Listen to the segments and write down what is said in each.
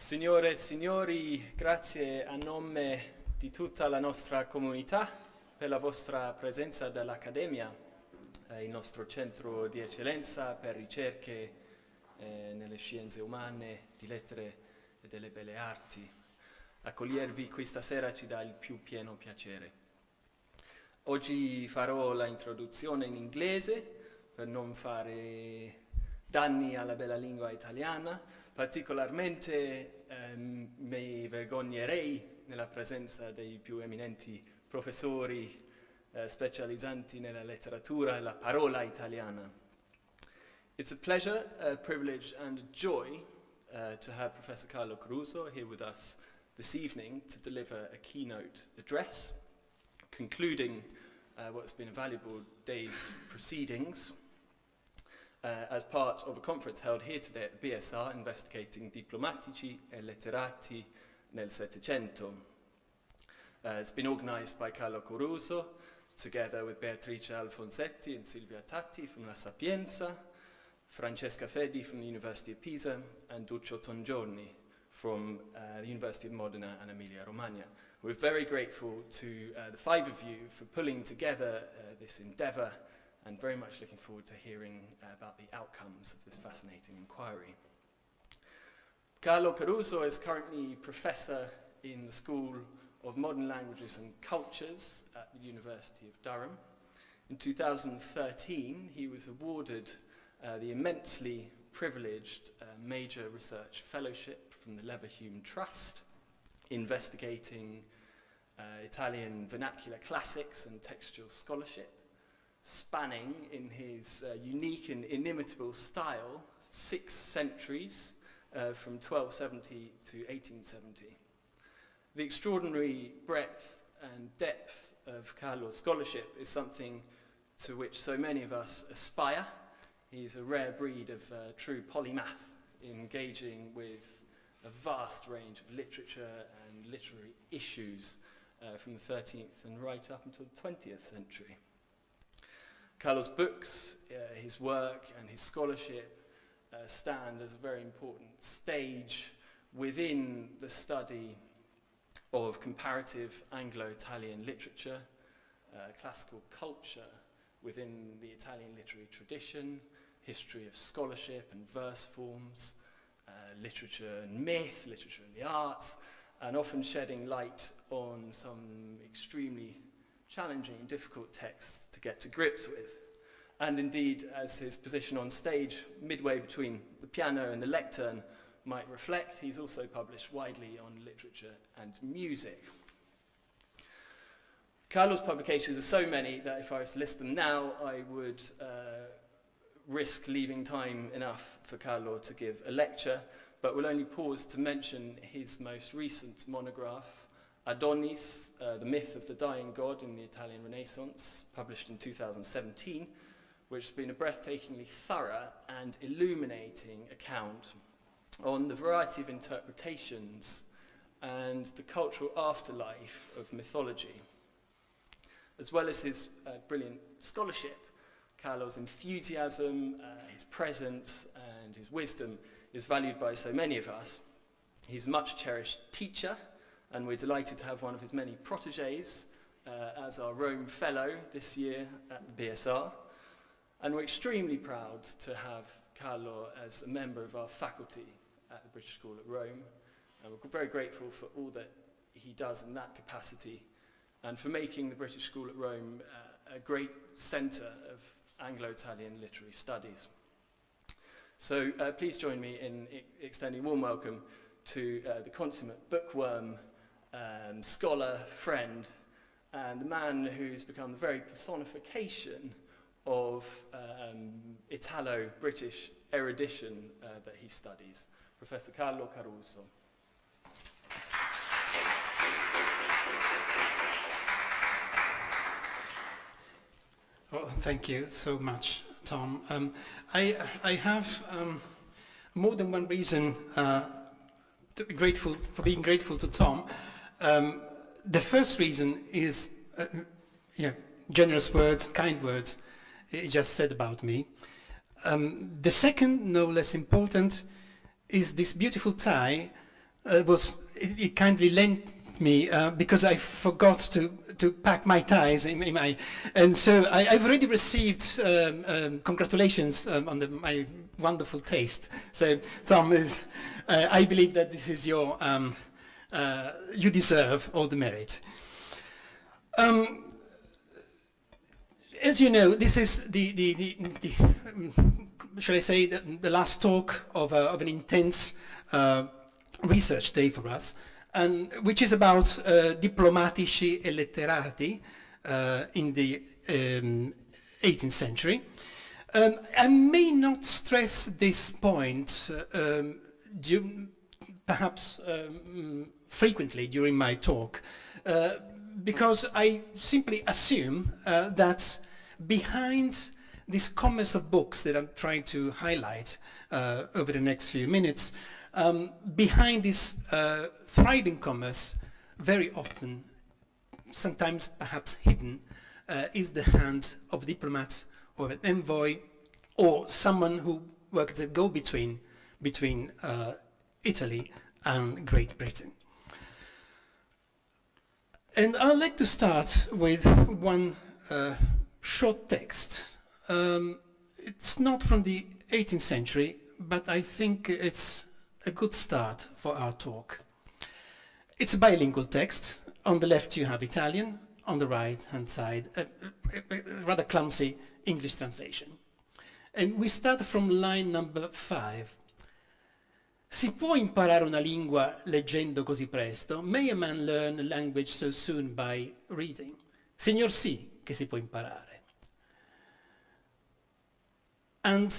Signore e signori, grazie a nome di tutta la nostra comunità per la vostra presenza dall'Accademia, il nostro centro di eccellenza per ricerche nelle scienze umane, di lettere e delle belle arti. Accogliervi questa sera ci dà il più pieno piacere. Oggi farò la introduzione in inglese per non fare danni alla bella lingua italiana. Particolarmente mi vergognerei nella presenza dei più eminenti professori specializzanti nella letteratura e la parola italiana. It's a pleasure, a privilege and a joy to have Professor Carlo Caruso here with us this evening to deliver a keynote address, concluding what's been a valuable day's proceedings as part of a conference held here today at the BSR investigating diplomatici e letterati nel Settecento. It's been organised by Carlo Caruso together with Beatrice Alfonsetti and Silvia Tatti from La Sapienza, Francesca Fedi from the University of Pisa and Duccio Tongiorni from the University of Modena and Emilia-Romagna. We're very grateful to the five of you for pulling together this endeavour and very much looking forward to hearing about the outcomes of this fascinating inquiry. Carlo Caruso is currently Professor in the School of Modern Languages and Cultures at the University of Durham. In 2013, he was awarded the immensely privileged Major Research Fellowship from the Leverhulme Trust, investigating Italian vernacular classics and textual scholarship, spanning in his unique and inimitable style 6 centuries from 1270 to 1870. The extraordinary breadth and depth of Carlo's scholarship is something to which so many of us aspire. He's a rare breed of true polymath, engaging with a vast range of literature and literary issues from the 13th and right up until the 20th century. Carlo's books, his work and his scholarship stand as a very important stage within the study of comparative Anglo-Italian literature, classical culture within the Italian literary tradition, history of scholarship and verse forms, literature and myth, literature and the arts, and often shedding light on some extremely challenging and difficult texts to get to grips with. And indeed, as his position on stage, midway between the piano and the lectern, might reflect, he's also published widely on literature and music. Carlo's publications are so many that if I was to list them now, I would risk leaving time enough for Carlo to give a lecture, but will only pause to mention his most recent monograph, Adonis, the Myth of the Dying God in the Italian Renaissance, published in 2017, which has been a breathtakingly thorough and illuminating account on the variety of interpretations and the cultural afterlife of mythology. As well as his brilliant scholarship, Carlo's enthusiasm, his presence and his wisdom is valued by so many of us. He's a much cherished teacher, and we're delighted to have one of his many protégés as our Rome Fellow this year at the BSR. And we're extremely proud to have Carlo as a member of our faculty at the British School at Rome. And we're very grateful for all that he does in that capacity and for making the British School at Rome a great centre of Anglo-Italian literary studies. So please join me in extending a warm welcome to the consummate bookworm, scholar, friend, and the man who's become the very personification of Italo-British erudition that he studies, Professor Carlo Caruso. Oh, thank you so much, Tom. I have more than one reason to be grateful for being grateful to Tom. The first reason is, generous words, kind words he just said about me. The second, no less important, is this beautiful tie He kindly lent me because I forgot to pack my ties and so I've already received congratulations on my wonderful taste. So Tom, I believe that this is your, you deserve all the merit. As you know, this is shall I say, the last talk of an intense research day for us, and which is about diplomatici e letterati in the 18th century. I may not stress this point perhaps frequently during my talk, because I simply assume that behind this commerce of books that I'm trying to highlight over the next few minutes, behind this thriving commerce, very often, sometimes perhaps hidden, is the hand of a diplomat or an envoy or someone who worked as a go-between between Italy and Great Britain. And I'd like to start with one short text. It's not from the 18th century, but I think it's a good start for our talk. It's a bilingual text. On the left you have Italian, on the right-hand side, a rather clumsy English translation. And we start from line number 5. Si può imparare una lingua leggendo così presto? May a man learn a language so soon by reading? Signor sì, che si può imparare. And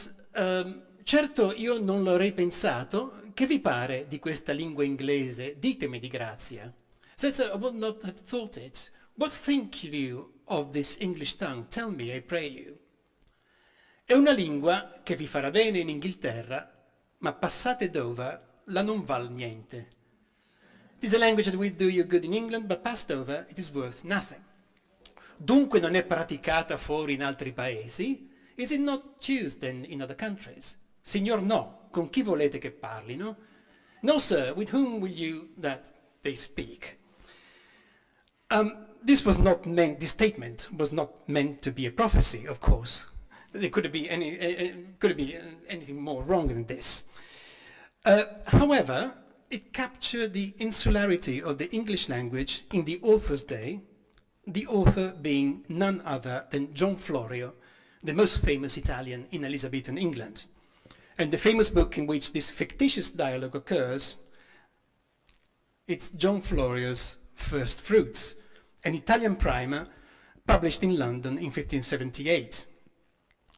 certo io non l'avrei pensato. Che vi pare di questa lingua inglese? Ditemi di grazia. Says I would not have thought it. What think you of this English tongue? Tell me, I pray you. È una lingua che vi farà bene in Inghilterra, ma passate d'ova la non val niente. It is a language that will do you good in England, but passed over it is worth nothing. Dunque non è praticata fuori in altri paesi? Is it not used then in other countries? Signor no, con chi volete che parlino? No sir, with whom will you that they speak? This statement was not meant to be a prophecy, of course. There could be anything more wrong than this. However, it captured the insularity of the English language in the author's day, the author being none other than John Florio, the most famous Italian in Elizabethan England. And the famous book in which this fictitious dialogue occurs, it's John Florio's First Fruits, an Italian primer published in London in 1578.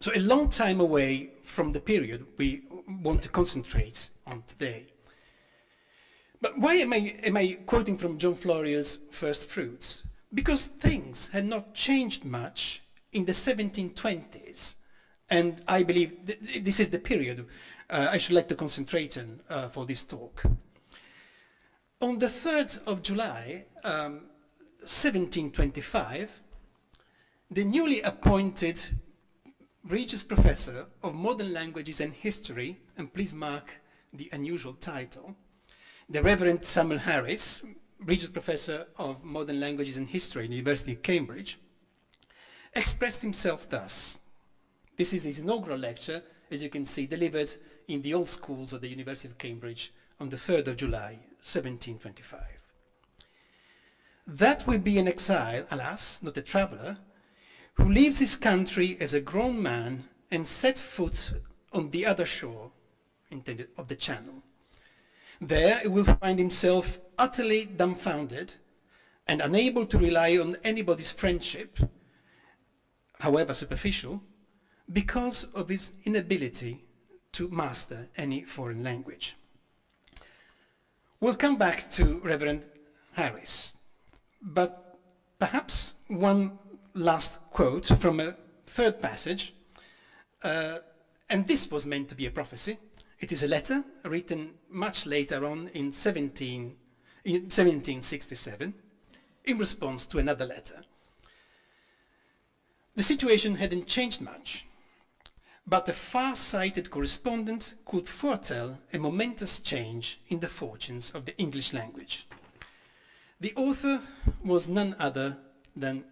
So a long time away from the period we want to concentrate on today. But why am I quoting from John Florio's First Fruits? Because things had not changed much in the 1720s. And I believe this is the period I should like to concentrate on for this talk. On the 3rd of July, 1725, the newly appointed Regius Professor of Modern Languages and History, and please mark the unusual title, the Reverend Samuel Harris, Regius Professor of Modern Languages and History at the University of Cambridge, expressed himself thus. This is his inaugural lecture, as you can see, delivered in the old schools of the University of Cambridge on the 3rd of July, 1725. That will be an exile, alas, not a traveller, who leaves his country as a grown man and sets foot on the other shore, intended of the Channel. There he will find himself utterly dumbfounded and unable to rely on anybody's friendship, however superficial, because of his inability to master any foreign language. We'll come back to Reverend Harris, but perhaps one last quote from a third passage, and this was meant to be a prophecy. It is a letter written much later on in 1767 in response to another letter. The situation hadn't changed much. but a far-sighted correspondent could foretell a momentous change in the fortunes of the English language. The author was none other than,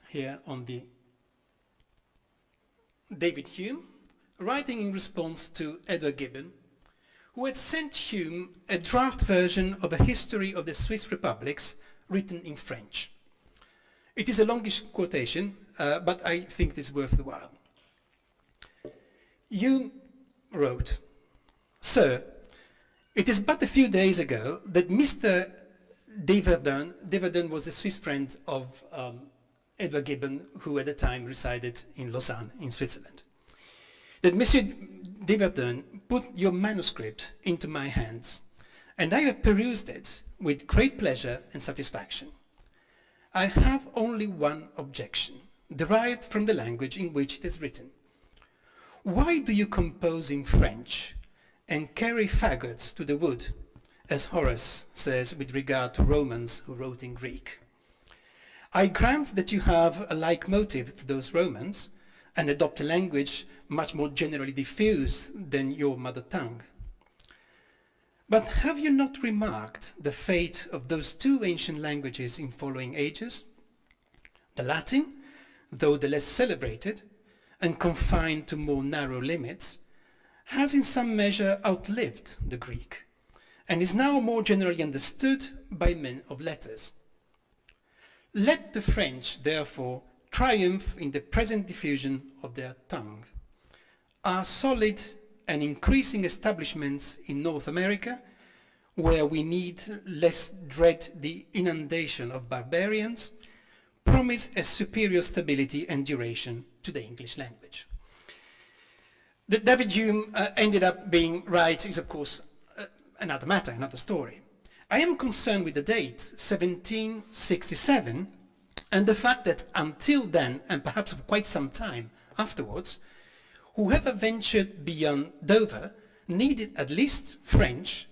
here on the David Hume, writing in response to Edward Gibbon, who had sent Hume a draft version of a history of the Swiss republics written in French. It is a longish quotation, but I think it is worth the while. Hume wrote, "Sir, it is but a few days ago that Mr. Deverdun was a Swiss friend of Edward Gibbon, who at the time resided in Lausanne, in Switzerland, that Monsieur Deverdun put your manuscript into my hands, and I have perused it with great pleasure and satisfaction. I have only one objection, derived from the language in which it is written. Why do you compose in French and carry faggots to the wood, as Horace says with regard to Romans who wrote in Greek? I grant that you have a like motive to those Romans and adopt a language much more generally diffused than your mother tongue. But have you not remarked the fate of those two ancient languages in following ages? The Latin, though the less celebrated and confined to more narrow limits, has in some measure outlived the Greek and is now more generally understood by men of letters. Let the French, therefore, triumph in the present diffusion of their tongue. Our solid and increasing establishments in North America, where we need less dread the inundation of barbarians, promise a superior stability and duration to the English language." That David Hume ended up being right is, of course, another matter, another story. I am concerned with the date, 1767, and the fact that until then, and perhaps for quite some time afterwards, whoever ventured beyond Dover needed at least French,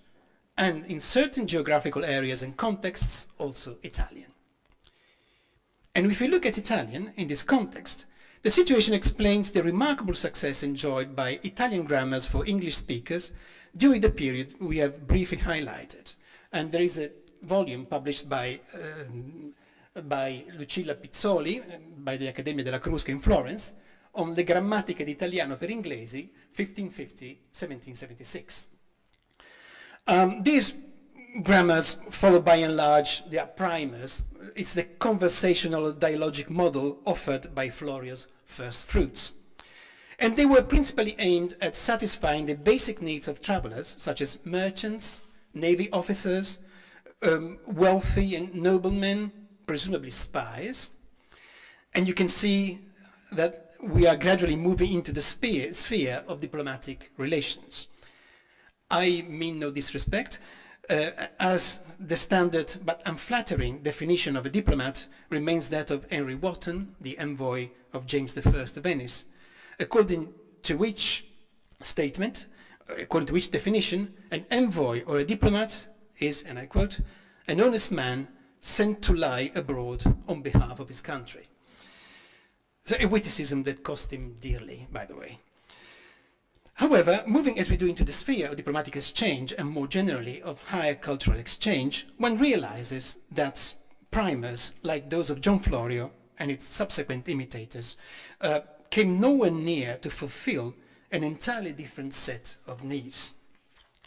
and in certain geographical areas and contexts, also Italian. And if we look at Italian in this context, the situation explains the remarkable success enjoyed by Italian grammars for English speakers during the period we have briefly highlighted. And there is a volume published by Lucilla Pizzoli, by the Accademia della Crusca in Florence, on Le grammatiche d'italiano per inglesi, 1550-1776. These grammars follow by and large their primers. It's the conversational dialogic model offered by Florio's First Fruits. And they were principally aimed at satisfying the basic needs of travelers, such as merchants, navy officers, wealthy and noblemen, presumably spies. And you can see that we are gradually moving into the sphere of diplomatic relations. I mean no disrespect, as the standard but unflattering definition of a diplomat remains that of Henry Wotton, the envoy of James I of Venice, according to which definition, an envoy or a diplomat is, and I quote, an honest man sent to lie abroad on behalf of his country. So a witticism that cost him dearly, by the way. However, moving as we do into the sphere of diplomatic exchange and more generally of higher cultural exchange, one realizes that primers like those of John Florio and its subsequent imitators came nowhere near to fulfill an entirely different set of needs.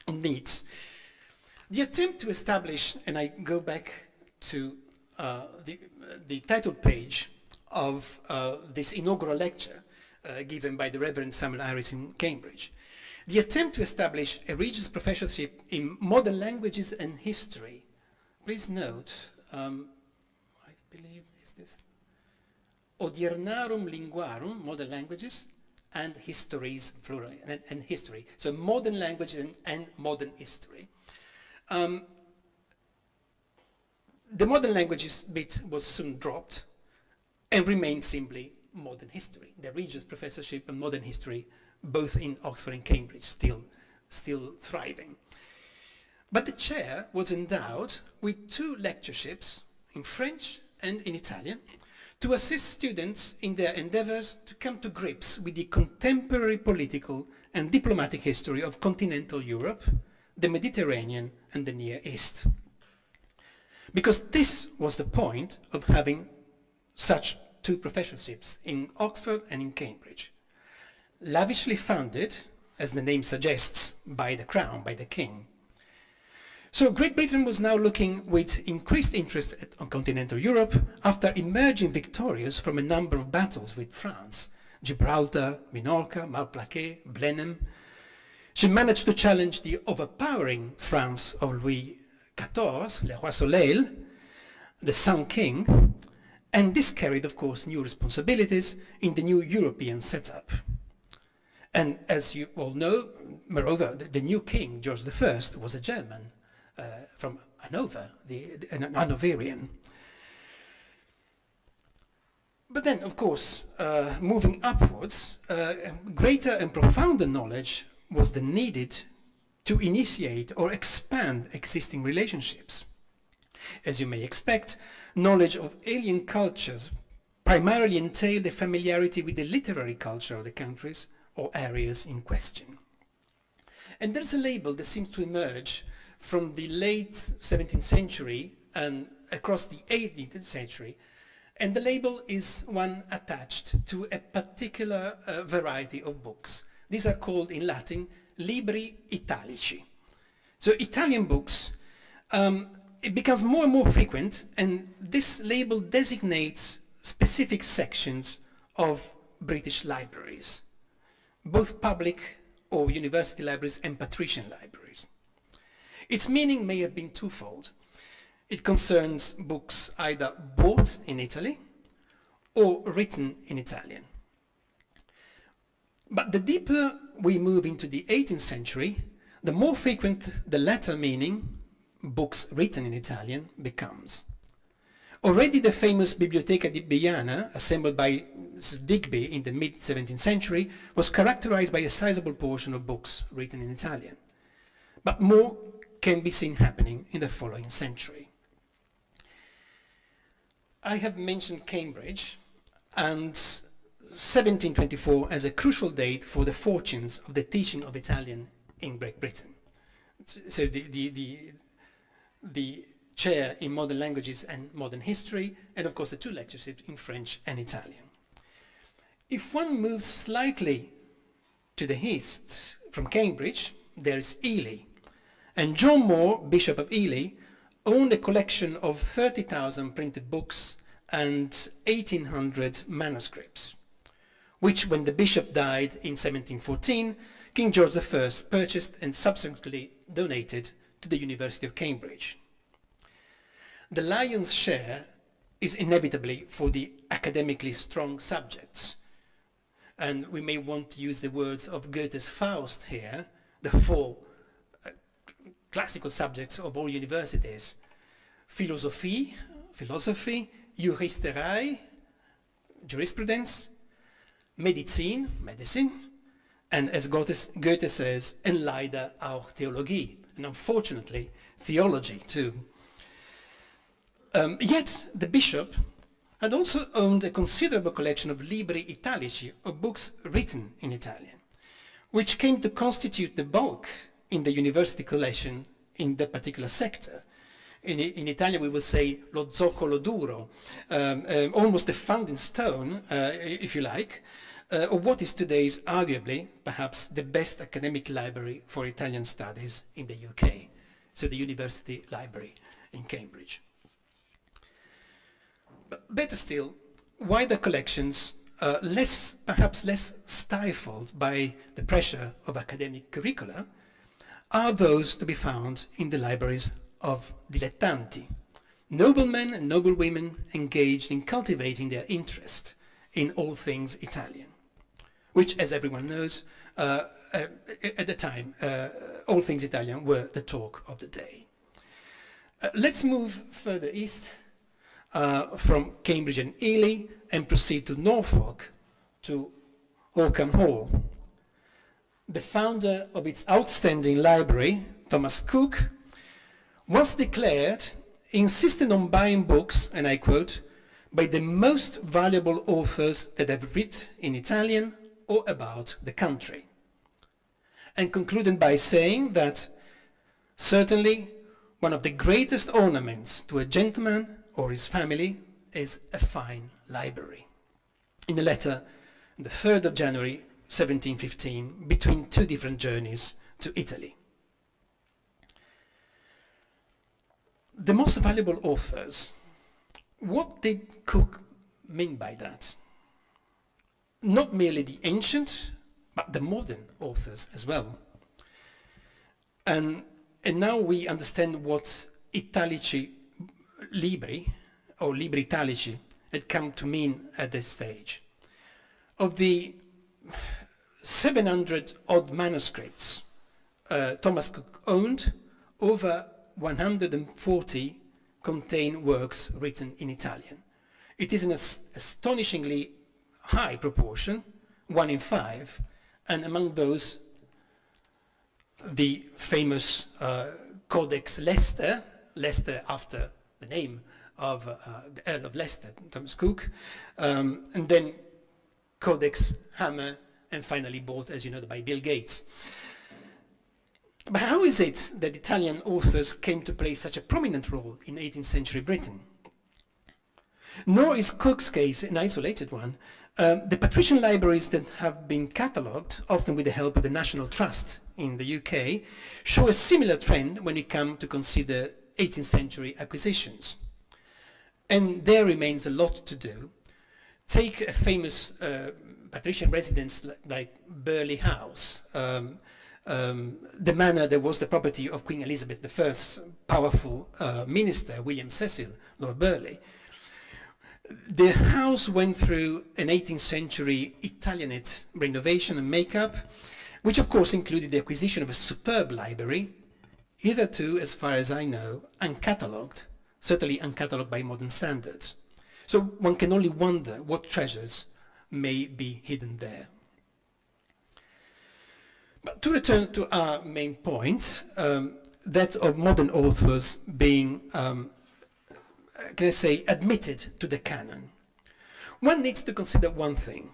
The attempt to establish, and I go back to the title page of this inaugural lecture given by the Reverend Samuel Harris in Cambridge. The attempt to establish a Regius Professorship in modern languages and history. Please note, I believe, is this? Odiernarum linguarum, modern languages, and histories, plural, and history. So modern languages and modern history. The modern languages bit was soon dropped and remained simply modern history. The Regius Professorship and modern history, both in Oxford and Cambridge, still thriving. But the chair was endowed with two lectureships in French and in Italian to assist students in their endeavors to come to grips with the contemporary political and diplomatic history of continental Europe, the Mediterranean, and the Near East. Because this was the point of having such two professorships in Oxford and in Cambridge. Lavishly funded, as the name suggests, by the crown, by the king. So Great Britain was now looking with increased interest on continental Europe after emerging victorious from a number of battles with France, Gibraltar, Minorca, Malplaquet, Blenheim. She managed to challenge the overpowering France of Louis XIV, Le Roi Soleil, the Sun King, and this carried, of course, new responsibilities in the new European setup. And as you all know, moreover, the new king, George I, was a German from Hanover, an Hanoverian. But then, of course, moving upwards, greater and profounder knowledge was then needed to initiate or expand existing relationships. As you may expect, knowledge of alien cultures primarily entailed a familiarity with the literary culture of the countries or areas in question. And there's a label that seems to emerge from the late 17th century and across the 18th century, and the label is one attached to a particular variety of books. These are called in Latin libri italici. So Italian books, it becomes more and more frequent, and this label designates specific sections of British libraries, both public or university libraries and patrician libraries. Its meaning may have been twofold. It concerns books either bought in Italy or written in Italian. But the deeper we move into the 18th century, the more frequent the latter meaning, books written in Italian, becomes. Already the famous Biblioteca di Biana, assembled by Sir Digby in the mid-17th century, was characterized by a sizable portion of books written in Italian. But more can be seen happening in the following century. I have mentioned Cambridge and 1724 as a crucial date for the fortunes of the teaching of Italian in Great Britain. So the chair in modern languages and modern history, and of course the two lectureships in French and Italian. If one moves slightly to the east from Cambridge, there is Ely. And John Moore, Bishop of Ely, owned a collection of 30,000 printed books and 1,800 manuscripts, which when the bishop died in 1714, King George I purchased and subsequently donated to the University of Cambridge. The lion's share is inevitably for the academically strong subjects. And we may want to use the words of Goethe's Faust here, the four classical subjects of all universities: philosophy, juristerei, jurisprudence, medicine, medicine, and as Goethe says, en leider auch Theologie, and unfortunately, theology too. Yet the bishop had also owned a considerable collection of libri italici, or books written in Italian, which came to constitute the bulk in the university collection in that particular sector. In Italian we will say lo zoccolo duro, almost the founding stone, if you like, of what is today's arguably perhaps the best academic library for Italian studies in the UK, so the University Library in Cambridge. But better still, wider collections, perhaps less stifled by the pressure of academic curricula, are those to be found in the libraries of dilettanti, noblemen and noblewomen engaged in cultivating their interest in all things Italian, which, as everyone knows, at the time, all things Italian were the talk of the day. Let's move further east from Cambridge and Ely and proceed to Norfolk, to Oakham Hall. The founder of its outstanding library, Thomas Cook, once declared, insisted on buying books, and I quote, by the most valuable authors that have written in Italian or about the country. And concluded by saying that certainly one of the greatest ornaments to a gentleman or his family is a fine library. In a letter, the 3rd of January 1715, between two different journeys to Italy. The most valuable authors, what did Cook mean by that? Not merely the ancient, but the modern authors as well. And now we understand what Italici libri, or libri italici, had come to mean at this stage. Of the 700 odd manuscripts Thomas Cook owned, over 140 contain works written in Italian. It is an astonishingly high proportion, 1 in 5, and among those the famous Codex Leicester, Leicester after the name of the Earl of Leicester, Thomas Cook, and then Codex Hammer, and finally bought, as you know, by Bill Gates. But how is it that Italian authors came to play such a prominent role in 18th century Britain? Nor is Cook's case an isolated one. The patrician libraries that have been catalogued, often with the help of the National Trust in the UK, show a similar trend when we come to consider 18th century acquisitions. And there remains a lot to do. Take a famous patrician residence like Burghley House, the manor that was the property of Queen Elizabeth I's powerful minister, William Cecil, Lord Burghley. The house went through an 18th century Italianate renovation and makeup, which of course included the acquisition of a superb library, hitherto, as far as I know, uncatalogued, certainly uncatalogued by modern standards. So one can only wonder what treasures may be hidden there. But to return to our main point, that of modern authors being, can I say, admitted to the canon. One needs to consider one thing.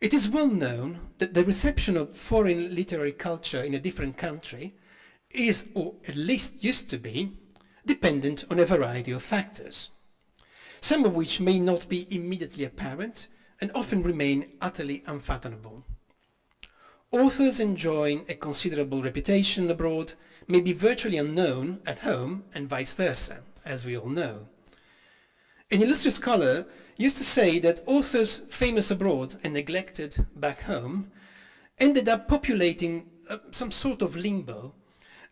It is well known that the reception of foreign literary culture in a different country is, or at least used to be, dependent on a variety of factors, some of which may not be immediately apparent and often remain utterly unfathomable. Authors enjoying a considerable reputation abroad may be virtually unknown at home and vice versa, as we all know. An illustrious scholar used to say that authors famous abroad and neglected back home ended up populating some sort of limbo,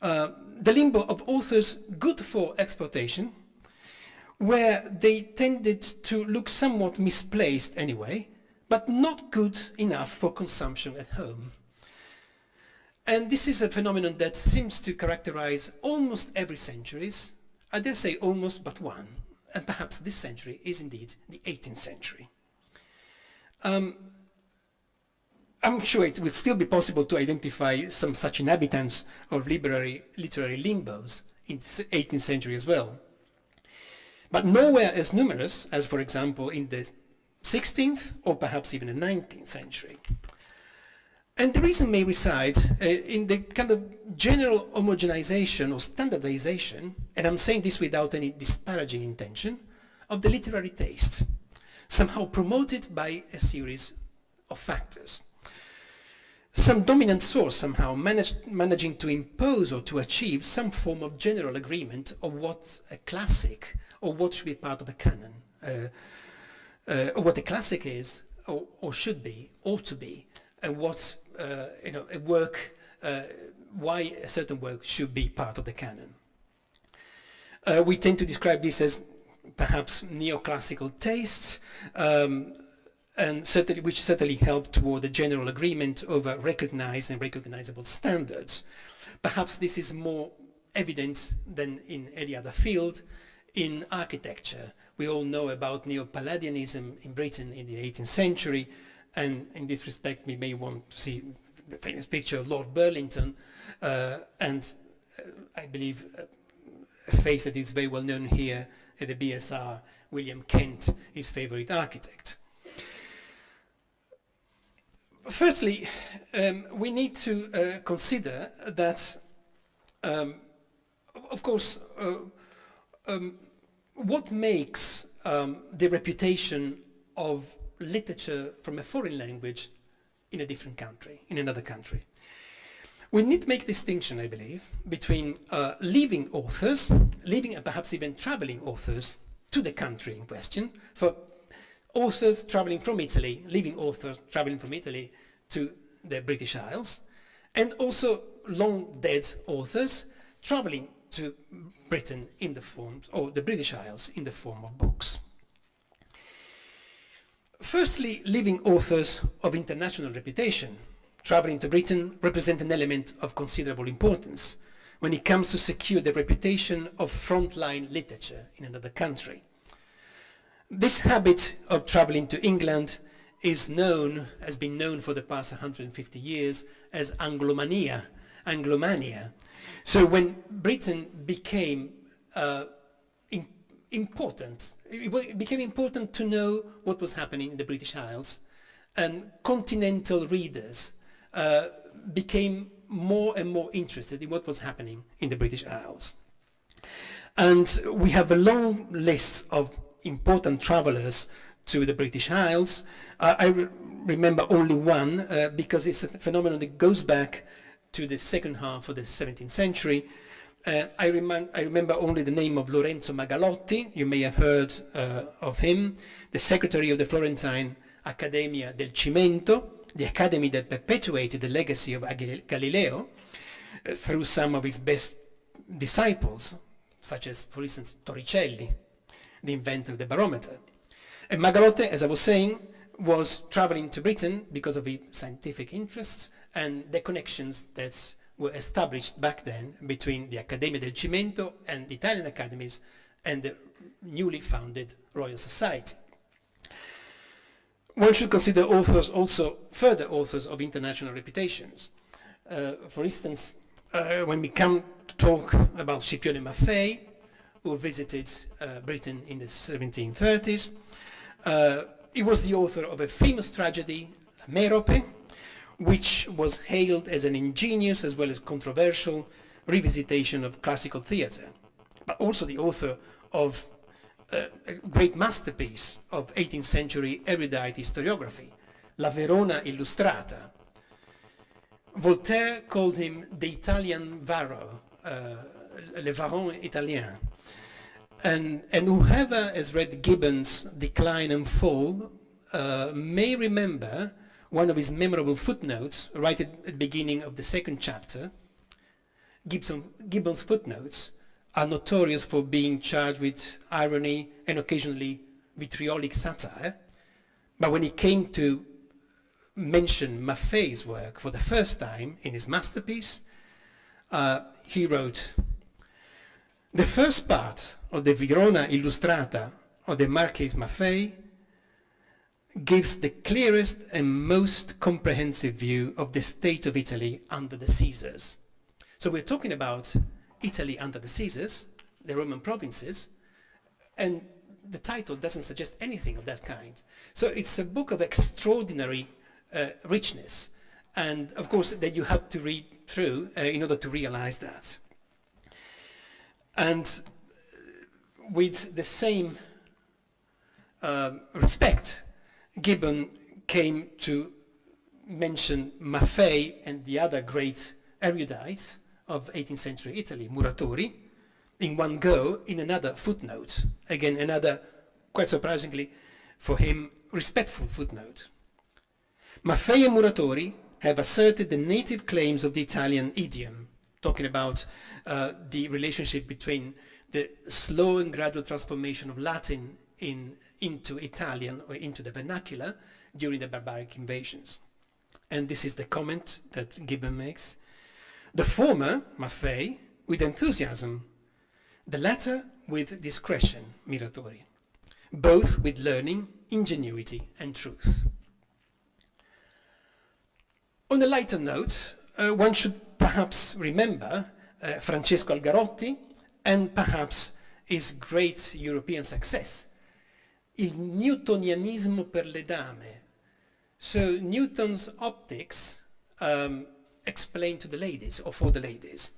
the limbo of authors good for exportation, where they tended to look somewhat misplaced anyway, but not good enough for consumption at home. And this is a phenomenon that seems to characterize almost every century. I dare say almost but one, and perhaps this century is indeed the 18th century. I'm sure it will still be possible to identify some such inhabitants of literary limbos in the 18th century as well, but nowhere as numerous as, for example, in the 16th or perhaps even the 19th century. And the reason may reside in the kind of general homogenization or standardization, and I'm saying this without any disparaging intention, of the literary taste, somehow promoted by a series of factors. Some dominant source somehow managing to impose or to achieve some form of general agreement of what a classic or what should be part of a canon, or what a classic is or should be, ought to be, and what a work, why a certain work should be part of the canon. We tend to describe this as perhaps neoclassical tastes, and which certainly help toward a general agreement over recognized and recognizable standards. Perhaps this is more evident than in any other field. In architecture, we all know about Neo-Palladianism in Britain in the 18th century, and in this respect we may want to see the famous picture of Lord Burlington and I believe a face that is very well known here at the BSR, William Kent, his favorite architect. Firstly, we need to consider that, of course, what makes the reputation of literature from a foreign language in a different country, in another country. We need to make a distinction, I believe, between living authors, living and perhaps even traveling authors to the country in question, for authors traveling from Italy, living authors traveling from Italy to the British Isles, and also long dead authors traveling to Britain in the form, or the British Isles in the form of books. Firstly, living authors of international reputation traveling to Britain represent an element of considerable importance when it comes to secure the reputation of frontline literature in another country. This habit of traveling to England has been known for the past 150 years as Anglomania. So when Britain became important, it became important to know what was happening in the British Isles, and continental readers became more and more interested in what was happening in the British Isles. And we have a long list of important travelers to the British Isles. I remember only one because it's a phenomenon that goes back to the second half of the 17th century. I remember only the name of Lorenzo Magalotti. You may have heard of him, the secretary of the Florentine Accademia del Cimento, the academy that perpetuated the legacy of Galileo through some of his best disciples, such as, for instance, Torricelli, the inventor of the barometer. And Magalotti, as I was saying, was traveling to Britain because of his scientific interests and the connections that were established back then between the Accademia del Cimento and the Italian academies and the newly founded Royal Society. One should consider authors also, further authors of international reputations. For instance, when we come to talk about Scipione Maffei, who visited Britain in the 1730s, he was the author of a famous tragedy, Merope, which was hailed as an ingenious as well as controversial revisitation of classical theatre, but also the author of a great masterpiece of 18th century erudite historiography, La Verona Illustrata. Voltaire called him the Italian Varro, le Varon italien. And whoever has read Gibbon's Decline and Fall may remember one of his memorable footnotes right at the beginning of the second chapter. Gibbon's footnotes are notorious for being charged with irony and occasionally vitriolic satire. But when he came to mention Maffei's work for the first time in his masterpiece, he wrote, "The first part of the Verona Illustrata of the Marquis Maffei gives the clearest and most comprehensive view of the state of Italy under the Caesars." So we're talking about Italy under the Caesars, the Roman provinces, and the title doesn't suggest anything of that kind. So it's a book of extraordinary richness, and of course that you have to read through in order to realize that. And with the same respect, Gibbon came to mention Maffei and the other great erudite of 18th century Italy, Muratori, in one go in another footnote. Again, another, quite surprisingly for him, respectful footnote. Maffei and Muratori have asserted the native claims of the Italian idiom, talking about the relationship between the slow and gradual transformation of Latin into Italian or into the vernacular during the barbaric invasions. And this is the comment that Gibbon makes. The former, Maffei, with enthusiasm, the latter with discretion, Muratori, both with learning, ingenuity, and truth. On a lighter note, one should perhaps remember Francesco Algarotti and perhaps his great European success, il Newtonianismo per le dame. So Newton's optics explained to the ladies, or for the ladies.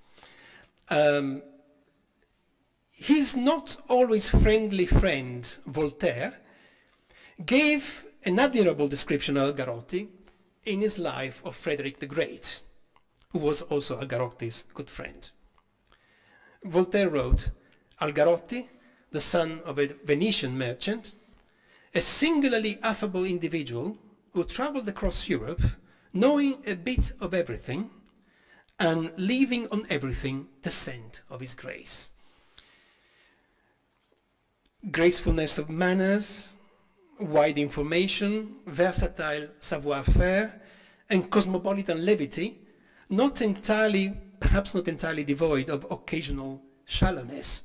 His not always friendly friend, Voltaire, gave an admirable description of Algarotti in his life of Frederick the Great, who was also Algarotti's good friend. Voltaire wrote, Algarotti, the son of a Venetian merchant, a singularly affable individual who traveled across Europe, knowing a bit of everything and leaving on everything the scent of his grace. Gracefulness of manners, wide information, versatile savoir-faire, and cosmopolitan levity, perhaps not entirely devoid of occasional shallowness.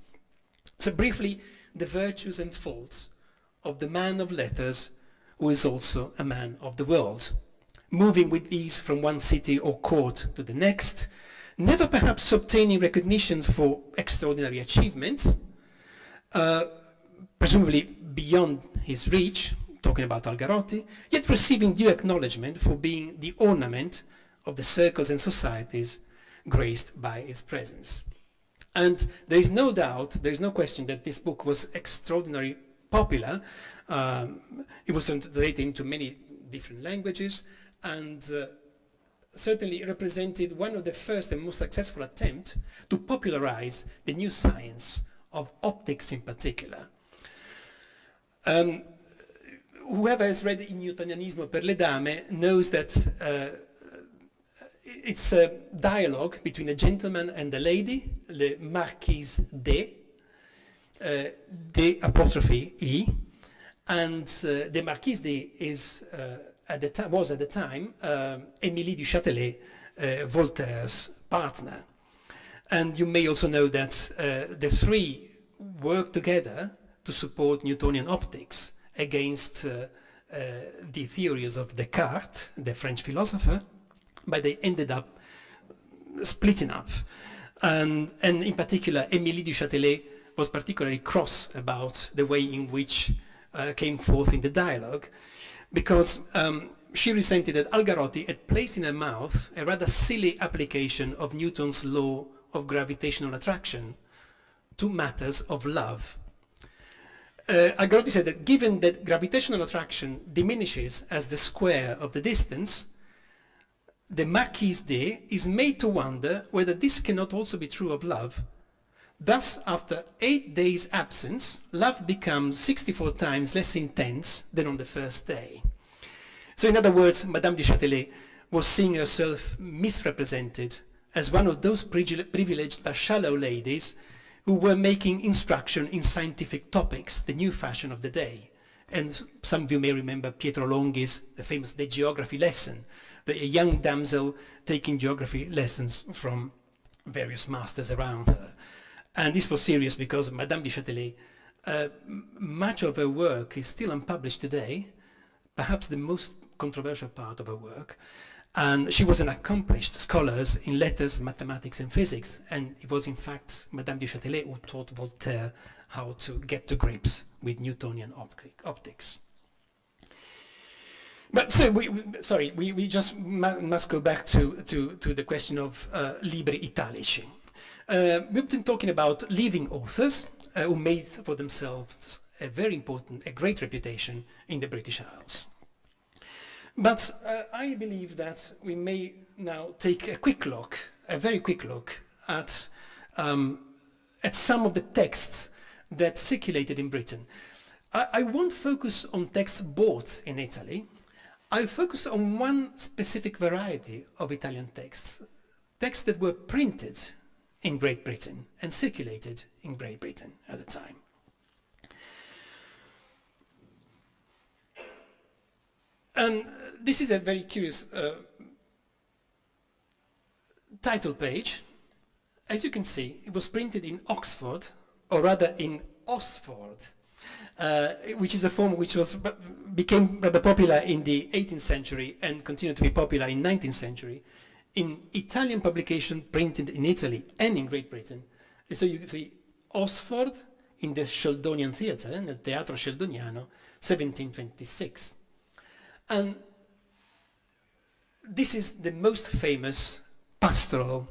So briefly, the virtues and faults of the man of letters who is also a man of the world, moving with ease from one city or court to the next, never perhaps obtaining recognitions for extraordinary achievements, presumably beyond his reach, talking about Algarotti, yet receiving due acknowledgement for being the ornament of the circles and societies graced by his presence. And there is no doubt, there is no question that this book was extraordinarily popular. It was translated into many different languages, and certainly represented one of the first and most successful attempts to popularize the new science of optics in particular. Whoever has read Il Newtonianismo per le dame knows that it's a dialogue between a gentleman and a lady, le Marquise D, apostrophe E, and the Marquise D is was at the time Émilie du Châtelet, Voltaire's partner. And you may also know that the three worked together to support Newtonian optics against the theories of Descartes, the French philosopher, but they ended up splitting up. And in particular, Émilie du Châtelet was particularly cross about the way in which came forth in the dialogue, because she resented that Algarotti had placed in her mouth a rather silly application of Newton's law of gravitational attraction to matters of love. Algarotti said that given that gravitational attraction diminishes as the square of the distance, the Marquise D is made to wonder whether this cannot also be true of love. Thus, after 8 days' absence, love becomes 64 times less intense than on the first day. So in other words, Madame du Châtelet was seeing herself misrepresented as one of those privileged but shallow ladies who were making instruction in scientific topics, the new fashion of the day. And some of you may remember Pietro Longhi's the geography lesson, a young damsel taking geography lessons from various masters around her. And this was serious because Madame du Châtelet, much of her work is still unpublished today, perhaps the most controversial part of her work. And she was an accomplished scholar in letters, mathematics, and physics. And it was, in fact, Madame du Châtelet who taught Voltaire how to get to grips with Newtonian optics. But so, we just must go back to the question of libri italici. We've been talking about living authors who made for themselves a great reputation in the British Isles. But I believe that we may now take a very quick look at some of the texts that circulated in Britain. I won't focus on texts bought in Italy. I'll focus on one specific variety of Italian texts that were printed in Great Britain and circulated in Great Britain at the time. And this is a very curious title page. As you can see, it was printed in Oxford, or rather in Osford, which is a form which became rather popular in the 18th century and continued to be popular in 19th century, in Italian publication printed in Italy and in Great Britain. And so you see Oxford in the Sheldonian Theatre, nel Teatro Sheldoniano, 1726. And this is the most famous pastoral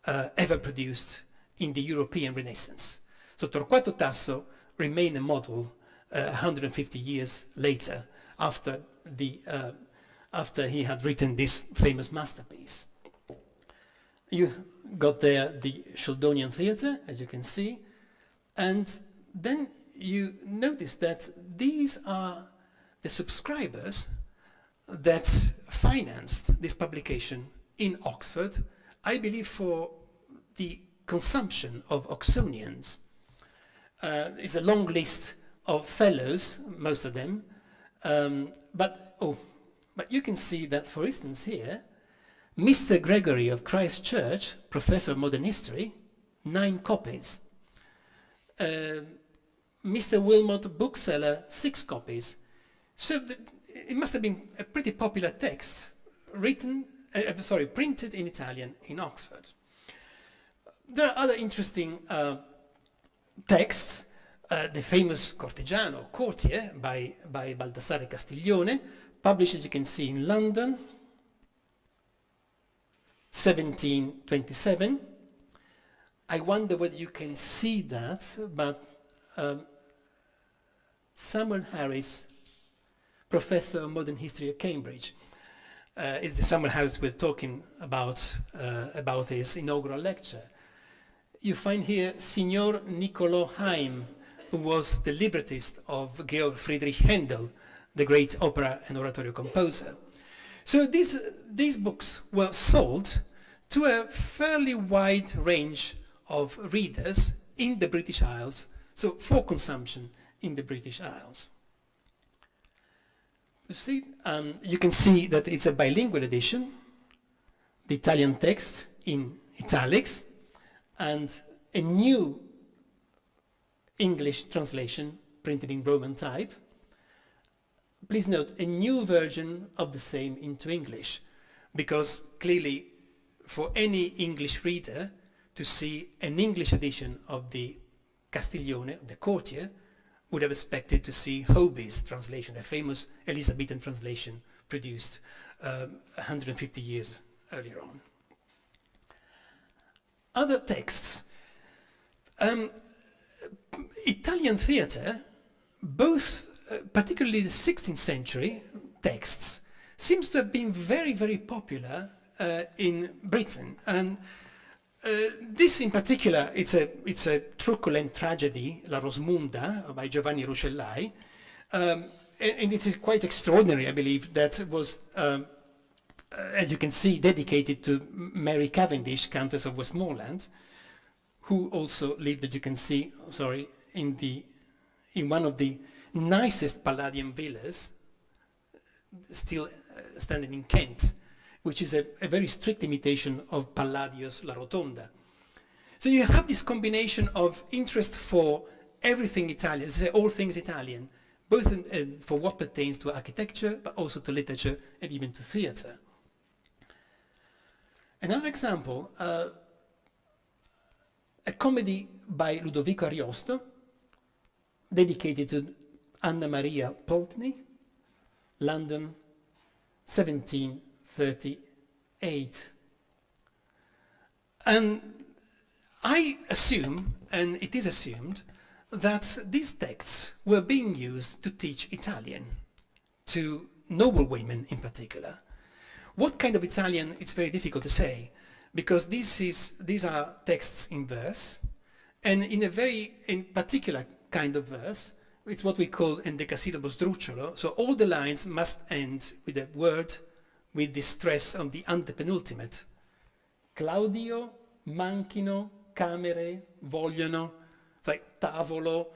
ever produced in the European Renaissance. So Torquato Tasso remained a model 150 years later after he had written this famous masterpiece. You got there the Sheldonian Theatre, as you can see, and then you notice that these are the subscribers that financed this publication in Oxford, I believe for the consumption of Oxonians. It's a long list of fellows, most of them, but you can see that, for instance, here, Mr. Gregory of Christ Church, Professor of Modern History, 9 copies. Mr. Wilmot, bookseller, 6 copies. So it must have been a pretty popular text, printed in Italian in Oxford. There are other interesting texts. The famous Cortegiano, Courtier, by Baldassare Castiglione, published, as you can see, in London, 1727. I wonder whether you can see that, but Samuel Harris, Professor of Modern History at Cambridge, is the Samuel Harris we're talking about his inaugural lecture. You find here Signor Niccolò Haim, who was the librettist of Georg Friedrich Händel, the great opera and oratorio composer. So these books were sold to a fairly wide range of readers in the British Isles, so for consumption in the British Isles. You can see that it's a bilingual edition, the Italian text in italics, and a new English translation printed in Roman type. Please note, a new version of the same into English, because clearly for any English reader to see an English edition of the Castiglione, the Courtier, would have expected to see Hoby's translation, a famous Elizabethan translation produced 150 years earlier on. Other texts. Italian theatre, both particularly the 16th century texts, seems to have been very, very popular in Britain. And this in particular, it's a truculent tragedy, La Rosmunda, by Giovanni Rucellai. And it is quite extraordinary, I believe, that it was, as you can see, dedicated to Mary Cavendish, Countess of Westmoreland, who also lived, as you can see, in one of the nicest Palladian villas, still standing in Kent, which is a very strict imitation of Palladio's La Rotonda. So you have this combination of interest for everything Italian, all things Italian, both for what pertains to architecture, but also to literature and even to theatre. Another example, a comedy by Ludovico Ariosto, dedicated to Anna Maria Pulteney, London, 1738. And I assume, and it is assumed, that these texts were being used to teach Italian, to noblewomen in particular. What kind of Italian, it's very difficult to say, because these are texts in verse, and in particular kind of verse, it's what we call endecasillabo sdrucciolo, so all the lines must end with a word with the stress on the antepenultimate. Claudio, manchino, camere, vogliono, it's like tavolo,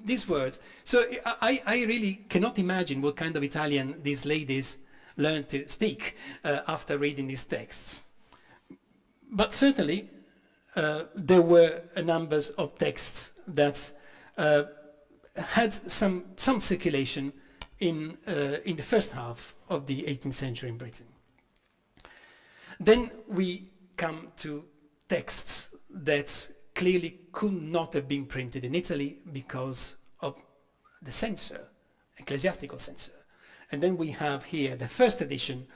these words. So I really cannot imagine what kind of Italian these ladies learned to speak after reading these texts. But certainly there were a number of texts that had some circulation in the first half of the 18th century in Britain. Then we come to texts that clearly could not have been printed in Italy because of the censor, ecclesiastical censor. And then we have here the first edition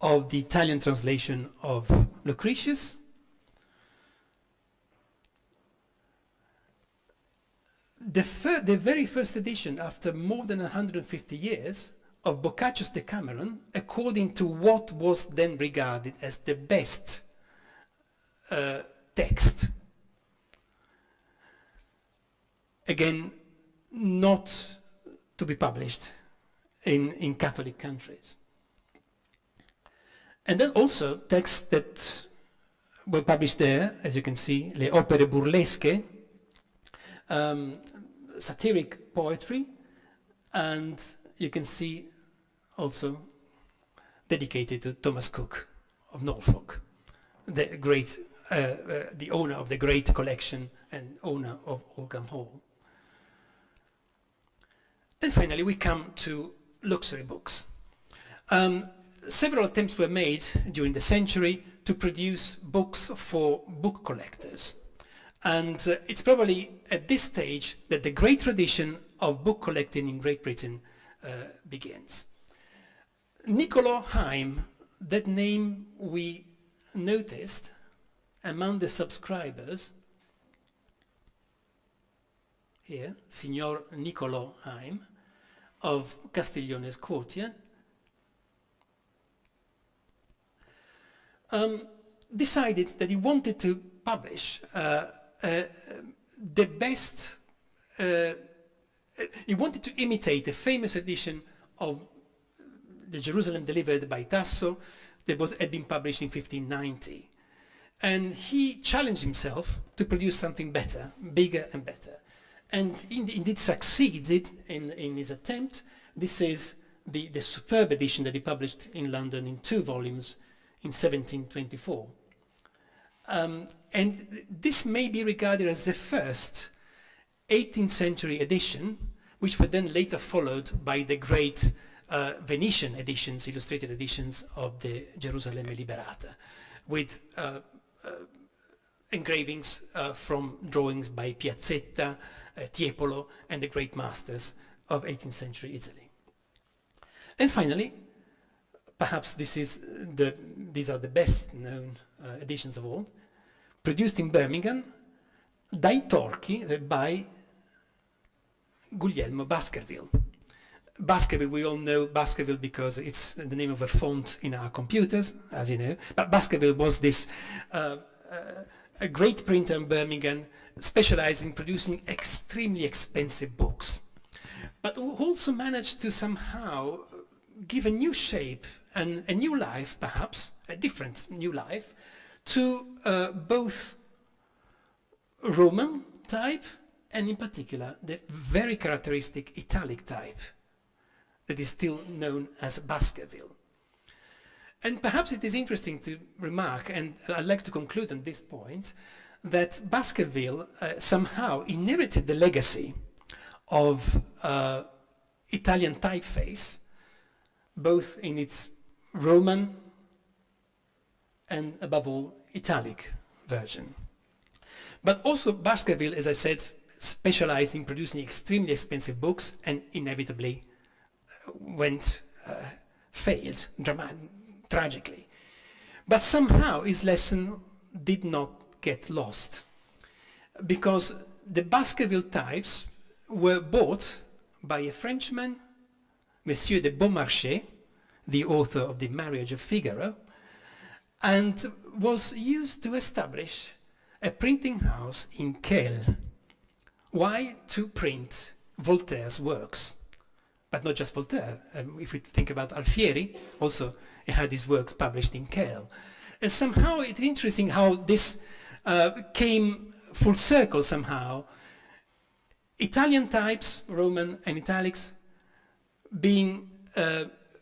of the Italian translation of Lucretius. The very first edition, after more than 150 years, of Boccaccio's Decameron, according to what was then regarded as the best text. Again, not to be published in Catholic countries. And then also texts that were published there, as you can see, le opere burlesche, satiric poetry, and you can see also dedicated to Thomas Cook of Norfolk, the great, the owner of the great collection and owner of Oldham Hall. Then finally we come to luxury books. Several attempts were made during the century to produce books for book collectors. And it's probably at this stage that the great tradition of book collecting in Great Britain begins. Niccolò Haim, that name we noticed among the subscribers, here, Signor Niccolò Haim of Castiglione Scotia, decided that he wanted to publish the best, he wanted to imitate the famous edition of the Jerusalem delivered by Tasso that had been published in 1590. And he challenged himself to produce something better, bigger and better. And indeed succeeded in his attempt. This is the superb edition that he published in London in 2 volumes in 1724. And this may be regarded as the first 18th century edition, which were then later followed by the great Venetian editions, illustrated editions of the Gerusalemme Liberata, with engravings from drawings by Piazzetta, Tiepolo, and the great masters of 18th century Italy. And finally, perhaps these are the best known editions of all, produced in Birmingham, dai Torchi, by Guglielmo Baskerville. Baskerville, we all know Baskerville because it's the name of a font in our computers, as you know. But Baskerville was this a great printer in Birmingham, specialized in producing extremely expensive books, but who also managed to somehow give a new shape and a new life, perhaps, a different new life, to both Roman type and in particular the very characteristic Italic type that is still known as Baskerville. And perhaps it is interesting to remark, and I'd like to conclude on this point, that Baskerville somehow inherited the legacy of Italian typeface, both in its Roman and above all Italic version. But also Baskerville, as I said, specialized in producing extremely expensive books and inevitably failed tragically. But somehow his lesson did not get lost, because the Baskerville types were bought by a Frenchman, Monsieur de Beaumarchais, the author of The Marriage of Figaro, and was used to establish a printing house in Kehl. Why? To print Voltaire's works. But not just Voltaire. If we think about Alfieri, also he had his works published in Kehl. And somehow it's interesting how this came full circle somehow. Italian types, Roman and Italics, being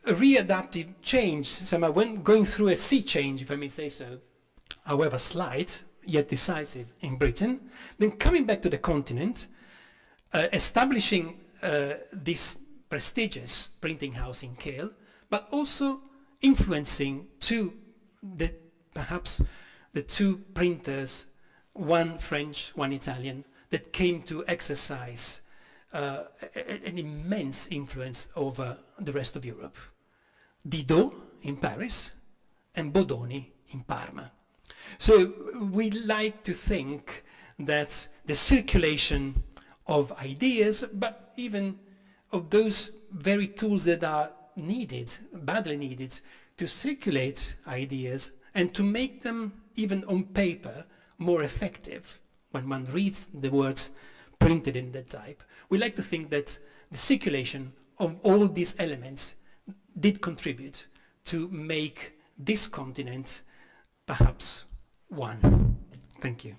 readapted, changed somehow, when going through a sea change, if I may say so, however slight, yet decisive in Britain, then coming back to the continent, establishing this prestigious printing house in Kehl, but also influencing perhaps the two printers one French, one Italian, that came to exercise an immense influence over the rest of Europe. Didot in Paris and Bodoni in Parma. So we like to think that the circulation of ideas, but even of those very tools that are needed, badly needed, to circulate ideas and to make them, even on paper, more effective when one reads the words printed in that type. We like to think that the circulation of all these elements did contribute to make this continent perhaps one. Thank you.